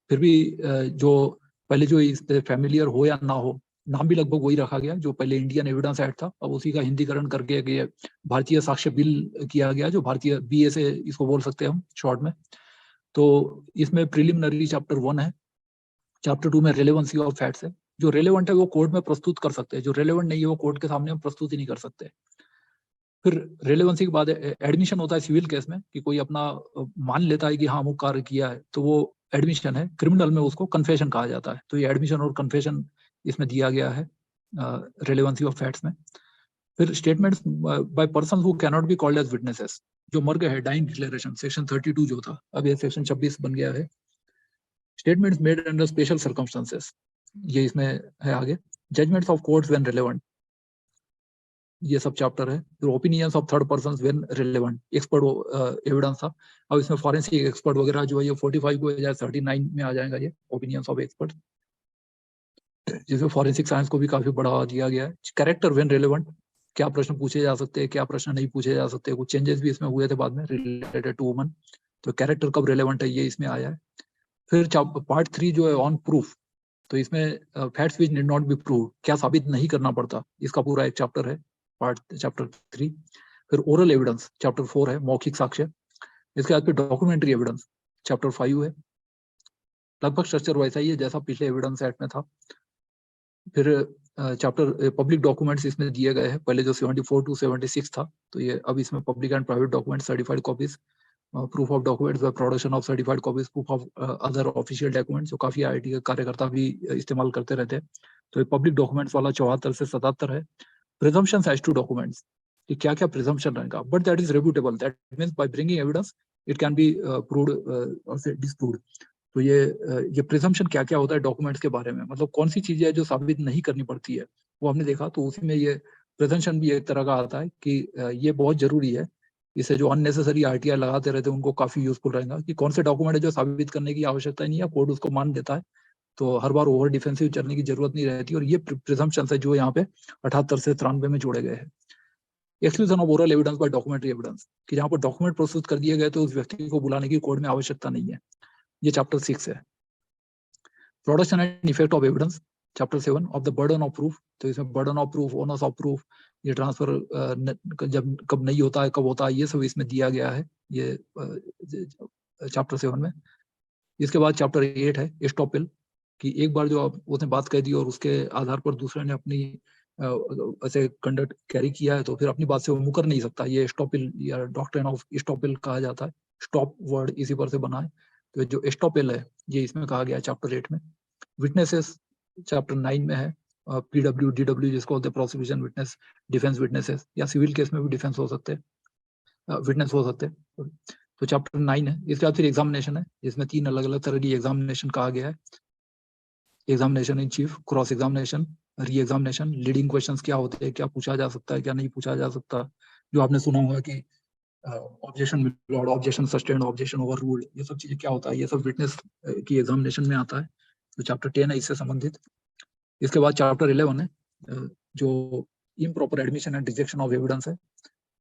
फिर भी जो पहले जो इससे फैमिलियर हो या ना हो, नाम भी लगभग वही रखा गया जो पहले इंडियन एविडेंस एक्ट था, अब उसी का हिंदीकरण करके ये भारतीय साक्ष्य बिल किया गया, जो भारतीय BA से इसको बोल सकते हैं हम शॉर्ट में। तो इसमें प्रिलिमिनरी चैप्टर 1 है, चैप्टर 2 में रेलेवेंसी ऑफ फैक्ट्स है। जो रेलेवेंट है वो कोर्ट में प्रस्तुत कर सकते हैं, जो रेलेवेंट नहीं है वो कोर्ट के सामने हम प्रस्तुत ही नहीं कर सकते। फिर रेलेवेंसी के बाद एडमिशन होता है सिविल केस में, कि कोई अपना मान लेता है कि हाँ अमुक कार्य किया है, तो वो एडमिशन है। क्रिमिनल में उसको कन्फेशन कहा जाता है। तो ये एडमिशन और कन्फेशन इसमें दिया गया है रेलेवेंसी ऑफ फैक्ट्स में। फिर statements by person who can not be called as witnesses, जो मर गए हैं, डाइंग डिक्लेरेशन, सेक्शन 32 जो था, अब ये सेक्शन 26 बन गया है। Statements made under special circumstances, ये इसमें है आगे। Judgements of courts when relevant, ये सब चैप्टर है। फिर opinions of third persons when relevant, expert evidence था। अब इसमें फॉरेंसिक एक्सपर्ट वगैरह जो है ये 45 को 39 में आ जाएगा, ये ओपिनियंस ऑफ एक्सपर्ट, जिसमें फॉरेंसिक साइंस को भी काफी बढ़ावा दिया गया है। कैरेक्टर व्हेन रिलेवेंट, क्या प्रश्न पूछे जा सकते हैं, क्या प्रश्न नहीं पूछे जा सकते। कुछ चेंजेस भी इसमें हुए थे बाद में रिलेटेड टू वुमन, तो कैरेक्टर कब रिलेवेंट है ये इसमें आया है। फिर पार्ट 3 जो है ऑन प्रूफ, तो इसमें facts which need not be prove, क्या साबित नहीं करना पड़ता, इसका पूरा एक चैप्टर है, चैप्टर 3। फिर ओरल एविडेंस चैप्टर 4 है, मौखिक साक्ष्य। इसके बाद फिर डॉक्यूमेंट्री एविडेंस चैप्टर 5 है। लगभग स्ट्रक्चर वैसा ही है जैसा पिछले एविडेंस एक्ट में था। फिर चैप्टर पब्लिक डॉक्यूमेंट्स इसमें दिए गए हैं, पहले जो 74 to 76 था, तो ये अब इसमें public and private documents, certified copies, proof of documents by production of certified copies, proof of other official documents, जो काफी IIT के कार्यकर्ता भी इस्तेमाल करते रहते हैं। तो ये पब्लिक डॉक्यूमेंट्स वाला 74 से 77 है। प्रिजम्पशंस एज टू डॉक्यूमेंट्स, कि क्या क्या प्रिजम्पशन रहेगा, but that is rebuttable, that means by bringing evidence it can be proved और डिस्प्रूव्ड। तो ये प्रिजम्पशन क्या क्या होता है डॉक्यूमेंट्स के बारे में, मतलब कौन सी चीजें है जो साबित नहीं करनी पड़ती है, वो हमने देखा। तो उसी में ये प्रिजम्पशन भी एक तरह का आता है कि ये बहुत जरूरी है। इससे जो अननेसेसरी RTI लगाते रहते हैं उनको काफी यूजफुल रहेगा, कि कौन से डॉक्यूमेंट है जो साबित करने की आवश्यकता नहीं है, कोर्ट उसको मान देता है, तो हर बार ओवर डिफेंसिव चलने की जरूरत नहीं रहती। और ये प्रिजम्पशन है जो यहाँ पे 78 से 93 में जोड़े गए हैं। Exclusion of oral evidence bye documentary evidence, कि जहाँ पर डॉक्यूमेंट प्रस्तुत कर दिए गए तो उस व्यक्ति को बुलाने की कोर्ट में आवश्यकता नहीं है, ये चैप्टर 6 है। Production and effect of evidence chapter 7 of the burden of proof, तो इसमें burden of proof, owners of proof, ये ट्रांसफर जब कब नहीं होता है, कब होता है, ये सब इसमें दिया गया है, ये चैप्टर 7 में। इसके बाद चैप्टर 8 है एस्टॉपेल, कि एक बार जो उसने बात कह दी और उसके आधार पर दूसरे ने अपनी ऐसे कंडक्ट कैरी किया है, तो फिर अपनी बात से वो मुकर नहीं सकता। ये एस्टॉपेल या डॉक्ट्रिन ऑफ एस्टॉपेल कहा जाता है, स्टॉप वर्ड इसी पर से बना है। तो जो एस्टॉपेल है ये इसमें कहा गया है चैप्टर 8 में। विटनेसेस चैप्टर 9 में है, PW DW जिसको बोलते हैं, प्रोसिक्यूशन विटनेस, डिफेंस विटनेसेस, या सिविल केस में भी डिफेंस हो सकते हैं, विटनेस हो सकते हैं। तो चैप्टर 9 है। इसके बाद फिर एग्जामिनेशन है, जिसमें 3 अलग अलग तरह की एग्जामिनेशन कहा गया है। Examination in chief, cross examination, re examination, leading questions क्या होते हैं, क्या पूछा जा सकता है, क्या नहीं पूछा जा सकता, जो आपने सुना होगा कि objection withdrawed, objection sustained, objection overruled, ये सब चीजें क्या होता है, ये सब विटनेस की एग्जामिनेशन में आता है। तो चैप्टर 10 है इससे संबंधित। इसके बाद चैप्टर 11 है, जो improper admission and rejection of evidence है,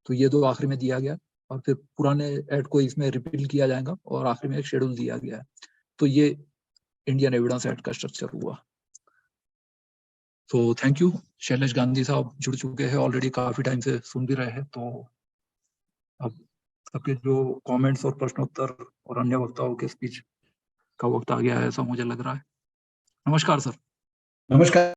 तो ये 2 आखिरी में दिया गया, और फिर पुराने एक्ट को इसमें रिपील किया जाएगा, और आखिरी में एक शेड्यूल दिया गया है। तो ये इंडियन एविडेंस एक्ट का स्ट्रक्चर हुआ। तो थैंक यू। शैलेश गांधी साहब जुड़ चुके हैं ऑलरेडी, काफी टाइम से सुन भी रहे हैं, तो अब सबके जो कमेंट्स और प्रश्नोत्तर और अन्य वक्ताओं के स्पीच का वक्त आ गया है, ऐसा मुझे लग रहा है। नमस्कार सर। नमस्कार।